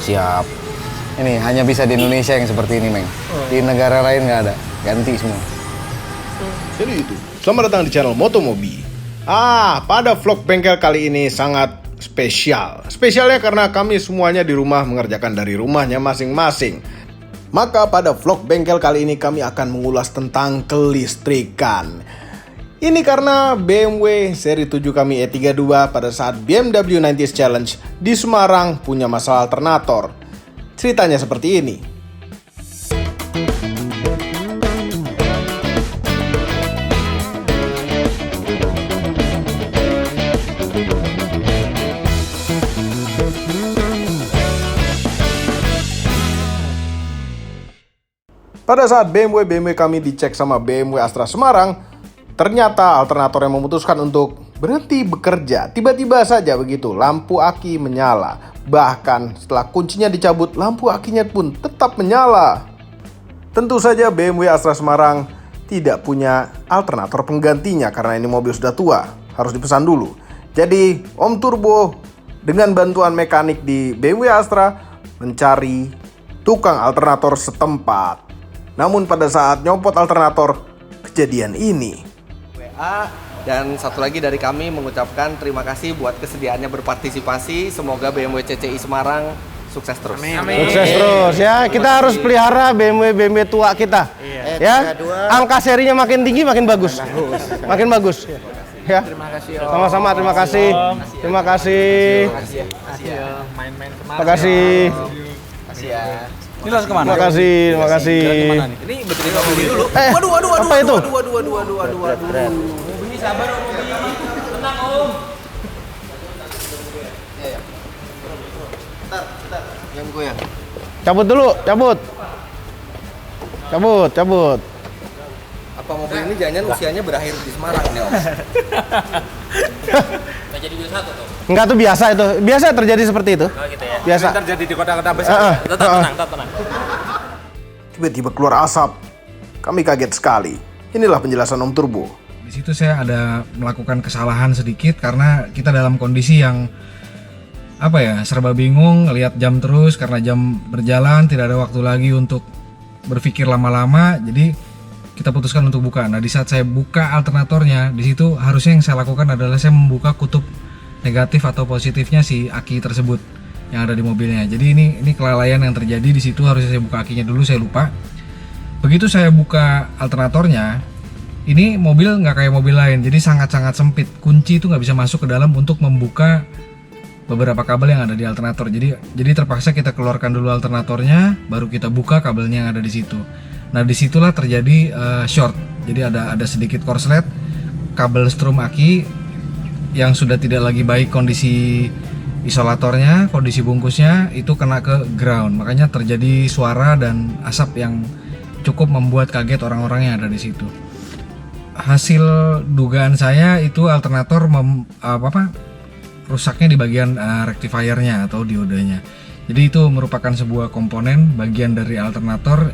Siap. Ini hanya bisa di Indonesia yang seperti ini, Meng. Di negara lain nggak ada. Ganti semua. Jadi itu. Selamat datang di channel Motomobi. Pada vlog bengkel kali ini sangat spesial. Spesialnya karena kami semuanya di rumah mengerjakan dari rumahnya masing-masing. Maka pada vlog bengkel kali ini kami akan mengulas tentang kelistrikan. Ini karena BMW seri 7 kami E32 pada saat BMW 90s Challenge di Semarang punya masalah alternator. Ceritanya seperti ini. Pada saat BMW kami dicek sama BMW Astra Semarang, ternyata alternator yang memutuskan untuk berhenti bekerja. Tiba-tiba saja begitu, lampu aki menyala. Bahkan setelah kuncinya dicabut, lampu akinya pun tetap menyala. Tentu saja BMW Astra Semarang tidak punya alternator penggantinya karena ini mobil sudah tua, harus dipesan dulu. Jadi Om Turbo dengan bantuan mekanik di BMW Astra mencari tukang alternator setempat. Namun pada saat nyopot alternator, kejadian ini. Dan satu lagi dari kami mengucapkan terima kasih buat kesediaannya berpartisipasi. Semoga BMW CCI Semarang sukses terus. Amin. Sukses terus ya. Kita harus pelihara BMW tua kita. Ya. Angka serinya makin tinggi makin bagus. Makin bagus. Ya. Terima kasih. Sama-sama, terima kasih. Terima kasih. Main-main kemarin. Terima kasih. Kasih ya. Ini langsung kemana? Terima kasih, terima kasih. Ini betulin mobil dulu. Waduh, apa itu? Waduh. Ini sabar Om. Tenang Om. Bentar. Yang goyang. Cabut dulu, cabut. Cabut. Apa mobil ini jangan usianya berakhir di Semarang nih Om? Nggak jadi wheel satu tuh? Enggak tuh biasa itu. Biasa terjadi seperti itu. Oh gitu ya? Biasa. Terjadi di kota-kota besar. Tetap tenang. Tiba-tiba keluar asap. Kami kaget sekali. Inilah penjelasan Om Turbo. Di situ saya ada melakukan kesalahan sedikit karena kita dalam kondisi yang serba bingung, lihat jam terus karena jam berjalan, tidak ada waktu lagi untuk berpikir lama-lama. Jadi kita putuskan untuk buka. Nah, di saat saya buka alternatornya, di situ harusnya yang saya lakukan adalah saya membuka kutub negatif atau positifnya si aki tersebut yang ada di mobilnya. Jadi ini kelalaian yang terjadi di situ, harusnya saya buka akinya dulu, saya lupa. Begitu saya buka alternatornya, ini mobil nggak kayak mobil lain, jadi sangat-sangat sempit. Kunci itu nggak bisa masuk ke dalam untuk membuka beberapa kabel yang ada di alternator. Jadi terpaksa kita keluarkan dulu alternatornya, baru kita buka kabelnya yang ada di situ. Nah, disitulah terjadi short. Jadi ada sedikit korslet, kabel strum aki yang sudah tidak lagi baik kondisi isolatornya, kondisi bungkusnya itu kena ke ground. Makanya terjadi suara dan asap yang cukup membuat kaget orang-orang yang ada di situ. Hasil dugaan saya itu alternator rusaknya di bagian rectifiernya atau diodenya. Jadi itu merupakan sebuah komponen bagian dari alternator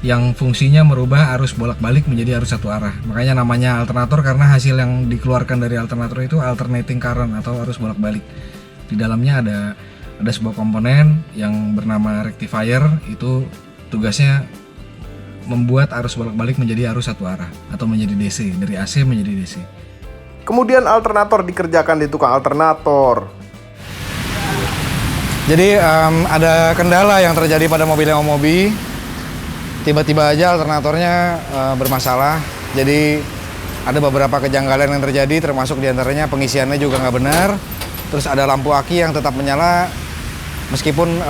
yang fungsinya merubah arus bolak-balik menjadi arus satu arah. Makanya namanya alternator karena hasil yang dikeluarkan dari alternator itu alternating current atau arus bolak-balik. Di dalamnya ada sebuah komponen yang bernama rectifier, itu tugasnya membuat arus bolak-balik menjadi arus satu arah atau menjadi DC, dari AC menjadi DC. Kemudian alternator dikerjakan di tukang alternator. Jadi ada kendala yang terjadi pada mobil yang Om Mobi. Tiba-tiba aja alternatornya bermasalah. Jadi ada beberapa kejanggalan yang terjadi, termasuk diantaranya pengisiannya juga nggak benar. Terus ada lampu aki yang tetap menyala meskipun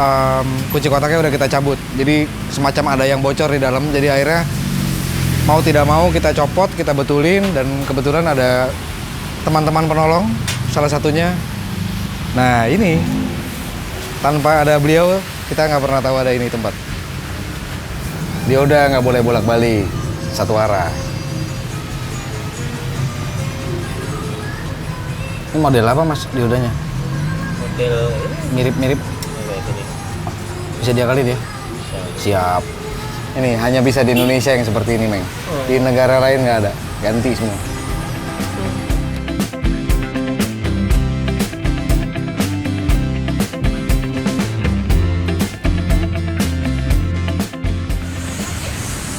kunci kotaknya udah kita cabut. Jadi semacam ada yang bocor di dalam. Jadi akhirnya mau tidak mau kita copot, kita betulin, dan kebetulan ada teman-teman penolong salah satunya. Nah ini tanpa ada beliau kita nggak pernah tahu ada ini tempat. Dia udah nggak boleh bolak-balik satu arah. Ini model apa Mas diodanya? Model Mirip-mirip. Bisa diakalin ya? Siap. Ini hanya bisa di Indonesia yang seperti ini, Meng. Di negara lain nggak ada. Ganti semua.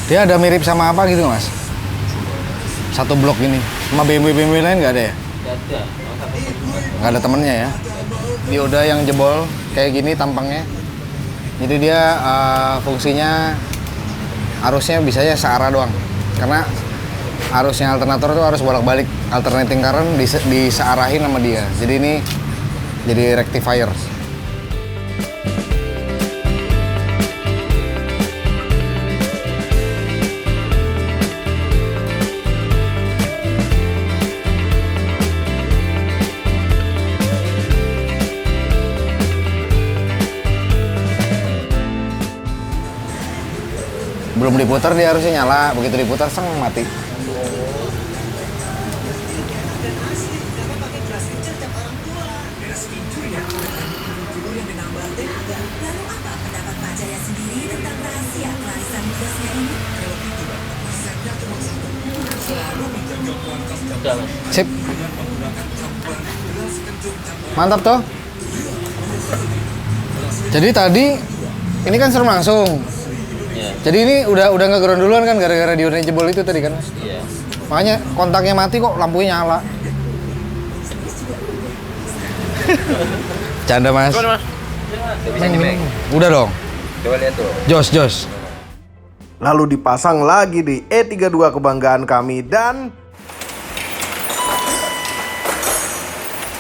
Dia ada mirip sama apa gitu Mas? Satu blok ini. Sama BMW lain nggak ada ya? Nggak ada temennya ya? Dioda yang jebol kayak gini tampangnya. Jadi dia fungsinya arusnya bisanya searah doang. Karena arusnya alternator itu harus bolak-balik, alternating current disearahin sama dia. Jadi ini jadi rectifier. Belum diputar dia harusnya nyala, begitu diputar seng mati. Sip. Mantap toh. Jadi tadi ini kan serem langsung. Jadi ini udah nge-ground duluan kan gara-gara diodanya jebol itu tadi kan Mas? Iya. Makanya kontaknya mati kok lampunya nyala. Canda Mas. Gimana, Mas? Bisa nyemeng. Udah dong. Coba lihat tuh. Jos. Lalu dipasang lagi di E32 kebanggaan kami dan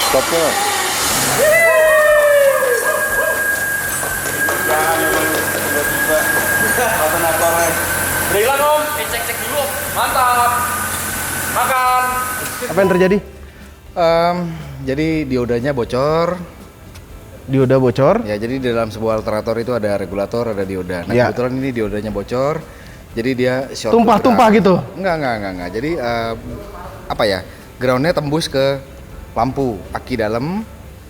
Stopnya. Udah hilang Om. Cek dulu. Mantap. Makan. Apa yang terjadi? Jadi diodanya bocor. Dioda bocor. Ya, jadi di dalam sebuah alternator itu ada regulator, ada dioda. Nah, Ya. kebetulan ini diodanya bocor. Jadi dia short. Tumpah-tumpah ke gitu? Enggak. Jadi apa ya? Groundnya tembus ke lampu aki dalam.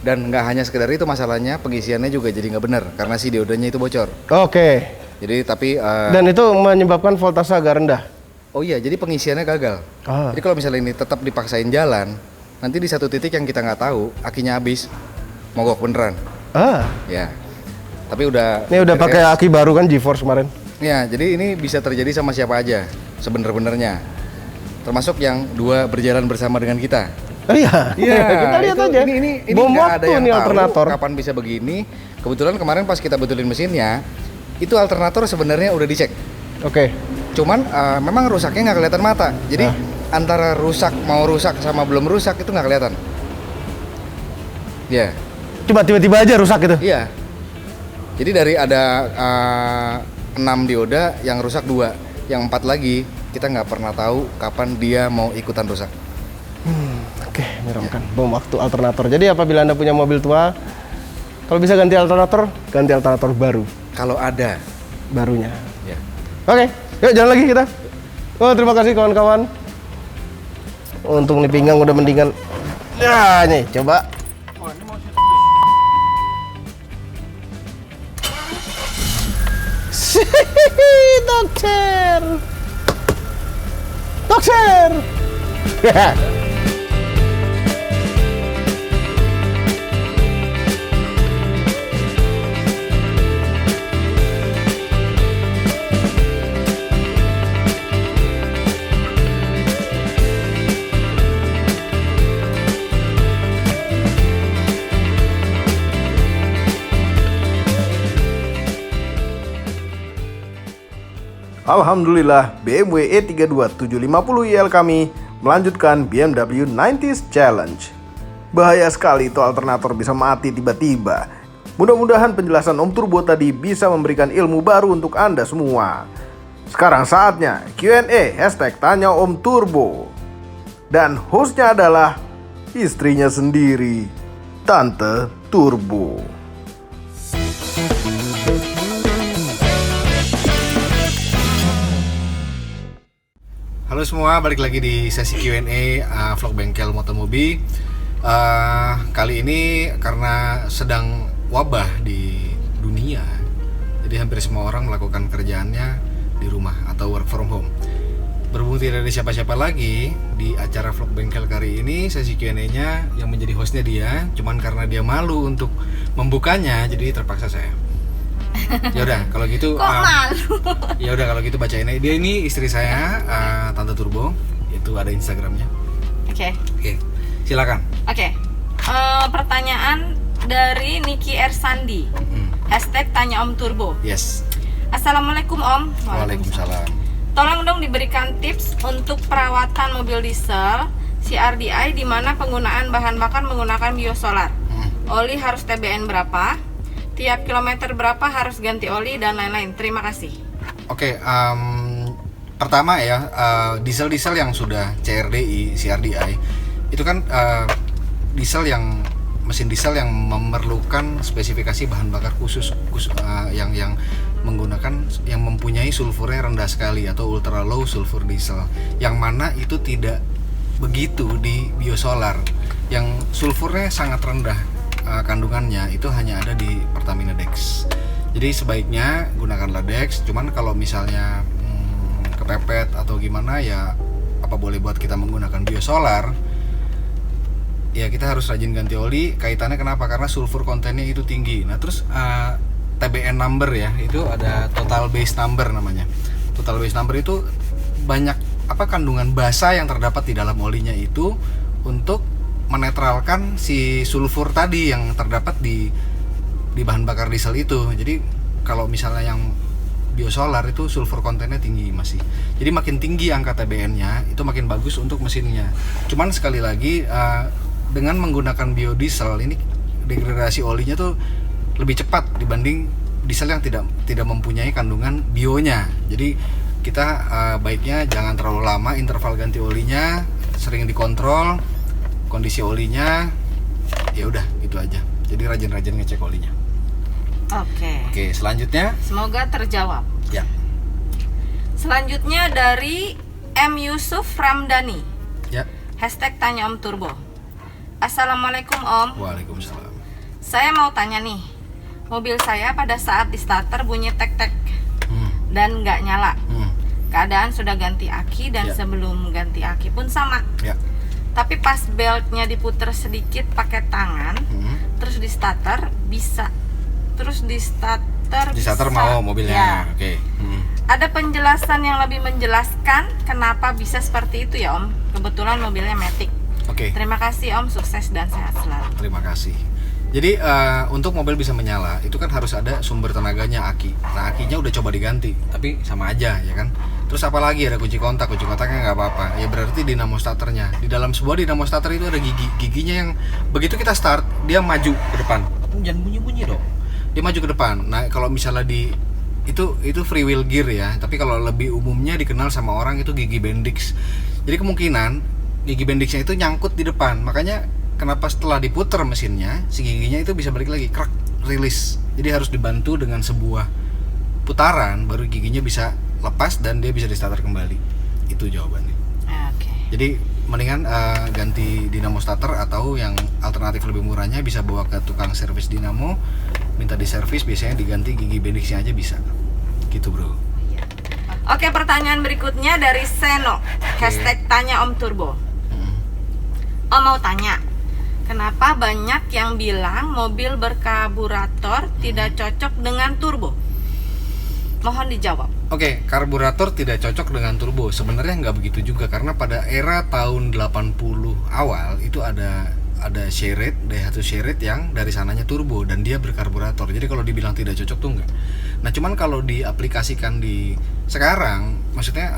Dan nggak hanya sekedar itu masalahnya, pengisiannya juga jadi nggak benar karena si diodanya itu bocor. Oke. Jadi tapi Dan itu menyebabkan voltase agak rendah. oh iya, jadi pengisiannya gagal. Ah. Jadi kalau misalnya ini tetap dipaksain jalan, nanti di satu titik yang kita nggak tahu, akinya habis, mogok beneran. Ah. Ya. Tapi udah. Ini udah pakai aki baru kan GeForce kemarin. Ya, jadi ini bisa terjadi sama siapa aja sebenar-benarnya. Termasuk yang dua berjalan bersama dengan kita. Oh iya. Kita lihat itu- aja. Ini Bom nggak ada waktu yang nih tahu alternator. kapan bisa begini. Kebetulan kemarin pas kita betulin mesinnya, itu alternator sebenarnya udah dicek. Oke. Cuman memang rusaknya nggak kelihatan mata. Jadi antara mau rusak sama belum rusak itu nggak kelihatan. Ya, Coba tiba-tiba aja rusak gitu. iya. Jadi dari ada 6 dioda yang rusak 2, yang 4 lagi kita nggak pernah tahu kapan dia mau ikutan rusak. Oke, menyeramkan. Bom waktu alternator. Jadi apabila Anda punya mobil tua, kalau bisa ganti alternator baru. Kalau ada, Barunya. ya. Oke, yuk jalan lagi kita. Oh, terima kasih kawan-kawan. Untung nih pinggang udah mendingan. Ya, nih, coba. Dokter. Alhamdulillah BMW E32 750iL kami melanjutkan BMW 90s Challenge. Bahaya sekali itu alternator bisa mati tiba-tiba. Mudah-mudahan penjelasan Om Turbo tadi bisa memberikan ilmu baru untuk Anda semua. Sekarang saatnya Q&A #tanya Om Turbo. Dan hostnya adalah istrinya sendiri, Tante Turbo. Halo semua, balik lagi di sesi Q&A vlog bengkel Motomobi. Kali ini karena sedang wabah di dunia, jadi hampir semua orang melakukan kerjaannya di rumah atau work from home. Berhubung tidak ada siapa-siapa lagi di acara vlog bengkel kali ini, sesi Q&A-nya yang menjadi hostnya dia, cuman karena dia malu untuk membukanya, jadi terpaksa saya. Ya udah kalau gitu. Kok malu? Ya udah kalau gitu bacain aja. Dia ini istri saya, Tante Turbo. Itu ada Instagramnya. Oke. Oke, silakan. Oke. Pertanyaan dari Niki Ersandi. Hashtag tanya Om Turbo. Yes. Assalamualaikum Om. Waalaikumsalam. Tolong dong diberikan tips untuk perawatan mobil diesel CRDI di mana penggunaan bahan bakar menggunakan biosolar. Oli harus TBN berapa? Tiap kilometer berapa harus ganti oli dan lain-lain. Terima kasih. Oke, pertama ya, diesel-diesel yang sudah CRDI, CRDI itu kan mesin diesel yang memerlukan spesifikasi bahan bakar khusus yang mempunyai sulfurnya rendah sekali atau ultra low sulfur diesel, yang mana itu tidak begitu di biosolar yang sulfurnya sangat rendah. Kandungannya itu hanya ada di Pertamina Dex. Jadi sebaiknya gunakanlah Dex. Cuman kalau misalnya kepepet atau gimana ya apa boleh buat kita menggunakan biosolar. Ya kita harus rajin ganti oli. Kaitannya kenapa? Karena sulfur kontennya itu tinggi. Nah terus TBN number ya, itu ada total base number namanya. Total base number itu banyak kandungan basa yang terdapat di dalam olinya itu untuk menetralkan si sulfur tadi yang terdapat di bahan bakar diesel itu. Jadi kalau misalnya yang biosolar itu sulfur kontennya tinggi masih. Jadi makin tinggi angka TBN-nya itu makin bagus untuk mesinnya. Cuman sekali lagi dengan menggunakan biodiesel ini degradasi olinya tuh lebih cepat dibanding diesel yang tidak mempunyai kandungan bionya. Jadi kita baiknya jangan terlalu lama interval ganti olinya, sering dikontrol kondisi olinya, ya udah gitu aja. Jadi rajin-rajin ngecek olinya. Oke, selanjutnya. Semoga terjawab. Ya. Selanjutnya dari M Yusuf Ramdhani. Ya. Hashtag tanya Om Turbo. Assalamualaikum Om. Waalaikumsalam. Saya mau tanya nih, mobil saya pada saat di starter bunyi tek-tek dan nggak nyala. Keadaan sudah ganti aki dan sebelum ganti aki pun sama. Ya. Tapi pas beltnya diputer sedikit pakai tangan, terus di starter bisa. Terus di starter mau mobilnya. Ya. Oke. Ada penjelasan yang lebih menjelaskan kenapa bisa seperti itu ya Om? Kebetulan mobilnya Matic. Oke. Terima kasih Om, sukses dan sehat selalu. Terima kasih. Jadi untuk mobil bisa menyala itu kan harus ada sumber tenaganya, aki. Nah akinya udah coba diganti, tapi sama aja ya kan. Terus apalagi ada kunci kontaknya nggak apa-apa. Ya berarti dinamo starternya. Di dalam sebuah dinamo starter itu ada giginya yang begitu kita start dia maju ke depan. Jangan bunyi dong. Dia maju ke depan. Nah kalau misalnya itu free wheel gear ya. Tapi kalau lebih umumnya dikenal sama orang itu gigi Bendix. Jadi kemungkinan gigi Bendixnya itu nyangkut di depan. Makanya kenapa setelah diputer mesinnya si giginya itu bisa balik lagi, krak, rilis. Jadi harus dibantu dengan sebuah putaran baru giginya bisa lepas dan dia bisa di starter kembali. Itu jawabannya. Oke. Jadi mendingan ganti dinamo starter atau yang alternatif lebih murahnya bisa bawa ke tukang servis dinamo, minta diservis, biasanya diganti gigi Bendixnya aja bisa. Gitu bro. Oke, pertanyaan berikutnya dari Seno. Hashtag tanya Om Turbo. Om mau tanya, kenapa banyak yang bilang mobil berkarburator tidak cocok dengan turbo? Mohon dijawab. Oke, karburator tidak cocok dengan turbo. Sebenarnya nggak begitu juga karena pada era tahun 80 awal itu ada Chevrolet, Daihatsu Chevrolet yang dari sananya turbo dan dia berkarburator. Jadi kalau dibilang tidak cocok tuh enggak. Nah, cuman kalau diaplikasikan di sekarang, maksudnya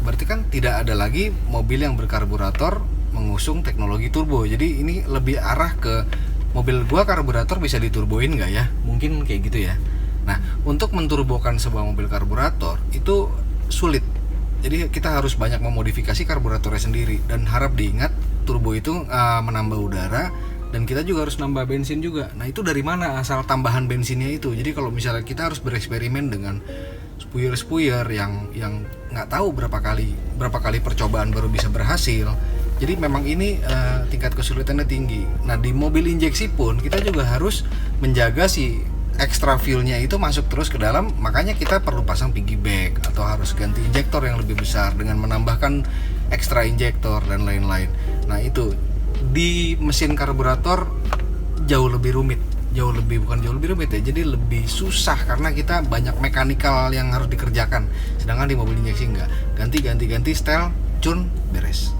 berarti kan tidak ada lagi mobil yang berkarburator mengusung teknologi turbo. Jadi ini lebih arah ke mobil gua karburator bisa diturboin nggak ya? Mungkin kayak gitu ya. Nah, untuk menturbokan sebuah mobil karburator itu sulit. Jadi kita harus banyak memodifikasi karburatornya sendiri dan harap diingat turbo itu menambah udara dan kita juga harus nambah bensin juga. Nah, itu dari mana asal tambahan bensinnya itu? Jadi kalau misalnya kita harus bereksperimen dengan spuyer yang nggak tahu berapa kali percobaan baru bisa berhasil. Jadi memang ini tingkat kesulitannya tinggi. Nah, di mobil injeksi pun kita juga harus menjaga si extra fuel-nya itu masuk terus ke dalam, makanya kita perlu pasang piggyback atau harus ganti injektor yang lebih besar dengan menambahkan extra injektor dan lain-lain. Nah, itu di mesin karburator jauh lebih rumit bukan jauh lebih rumit ya, jadi lebih susah karena kita banyak mekanikal yang harus dikerjakan, sedangkan di mobil injeksi enggak, ganti setel, cun, beres.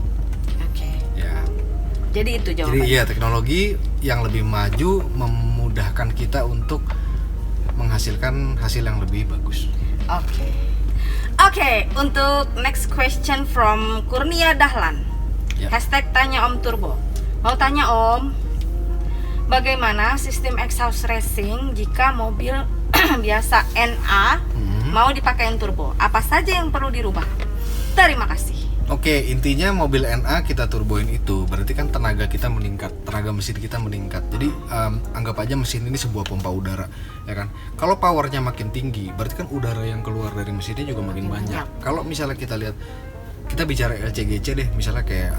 Oke. Ya, Jadi itu jadi jawabannya. iya, teknologi yang lebih maju memudahkan kita untuk menghasilkan hasil yang lebih bagus. Oke, untuk next question from Kurnia Dahlan. Ya. Hashtag tanya Om Turbo. Mau tanya Om, bagaimana sistem exhaust racing jika mobil biasa NA mau dipakein turbo? Apa saja yang perlu dirubah? Terima kasih. Oke, intinya mobil NA kita turboin itu berarti kan tenaga kita meningkat, tenaga mesin kita meningkat. Jadi anggap aja mesin ini sebuah pompa udara, ya kan? Kalau powernya makin tinggi, berarti kan udara yang keluar dari mesinnya juga makin banyak. Kalau misalnya kita lihat, kita bicara LCGC deh, misalnya kayak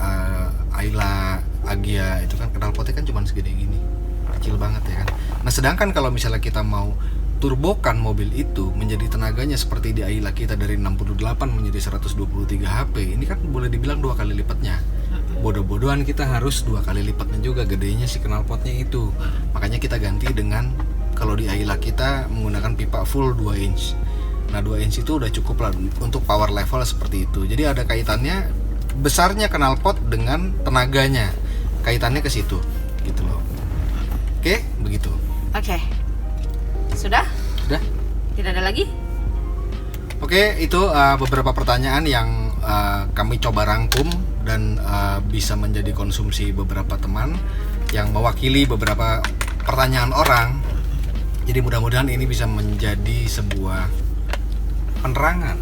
Ayla, Agya, itu kan knalpotnya kan cuma segede gini, kecil banget ya kan. Nah sedangkan kalau misalnya kita mau turbokan mobil itu menjadi tenaganya seperti di Ayla kita dari 68 menjadi 123 HP, ini kan boleh dibilang 2 kali lipatnya. Bodoh-bodohan kita harus 2 kali lipatnya juga gedenya si knalpotnya itu. Makanya kita ganti dengan, kalau di Ayla kita menggunakan pipa full 2 inch. Nah 2 inch itu udah cukup lah untuk power level seperti itu. Jadi ada kaitannya besarnya knalpot dengan tenaganya, kaitannya ke situ gitu loh. Oke, begitu. Oke. Sudah? Sudah? Tidak ada lagi? Oke, itu beberapa pertanyaan yang kami coba rangkum dan bisa menjadi konsumsi beberapa teman yang mewakili beberapa pertanyaan orang. Jadi mudah-mudahan ini bisa menjadi sebuah penerangan.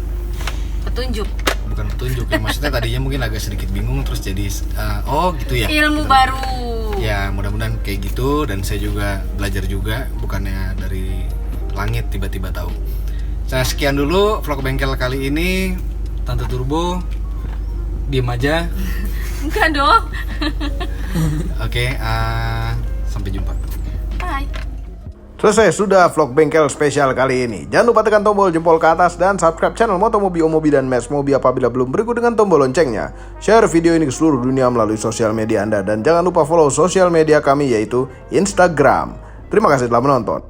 Petunjuk. Bukan petunjuk ya, maksudnya tadinya mungkin agak sedikit bingung terus jadi oh gitu ya. Ilmu gitu. baru. Ya mudah-mudahan kayak gitu, dan saya juga belajar juga, bukannya dari langit tiba-tiba tahu. Nah sekian dulu vlog bengkel kali ini. Tante Turbo diem aja. Enggak dong. Oke, sampai jumpa. Bye. Selesai sudah vlog bengkel spesial kali ini. Jangan lupa tekan tombol jempol ke atas dan subscribe channel Motomobi, Omobi, dan Mes Mobi apabila belum, berikut dengan tombol loncengnya. Share video ini ke seluruh dunia melalui sosial media Anda, dan jangan lupa follow sosial media kami yaitu Instagram. Terima kasih telah menonton.